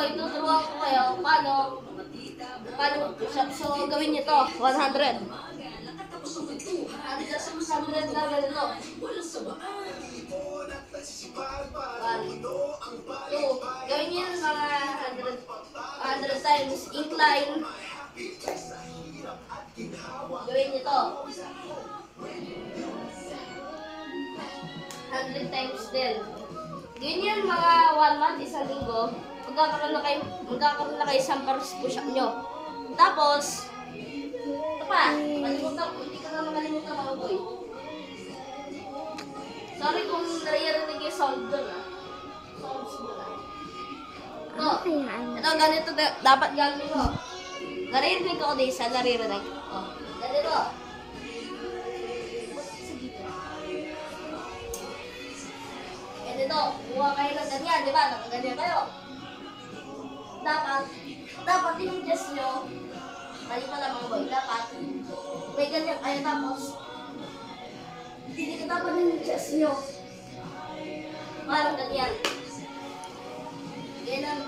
boy, tuturuan ko kayo paano push-up. So, gawin nyo to, 100. 100 na ganito. 1, 2. Gawin nyo yung mga 100 times. Incline. Gawin nyo to. 100 times din. Gawin nyo mga 1 month, isang linggo. Magkakaroon na kayo isang push-up nyo. Tapos, ito pa, hindi ka na makalimutan mga boy. Sorry kung naririnig yung sound doon Sounds mo na. Ito, ganito dapat gagawin mo. Naririnig ko din sa naririnig. Ganito. Ganito, kuha kayo ng ganyan, di ba? Nakaganyan kayo. Dapat yung chest nyo, mali pala mga boy, dapat may ganyan kayo tapos dinikita pa din yung chest nyo. Parang ganyan. Ganyan.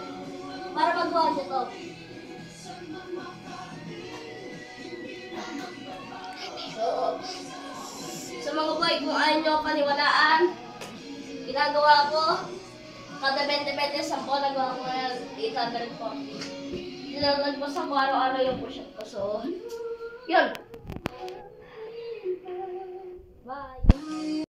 Para magawa nyo to. So mga boy, kung ayaw nyo paniwalaan, ginagawa ko, kada 20-20 sampo, nagawa ko na 840. Nagpasan ko araw-araw yung push-up ko. So, yun. Bye!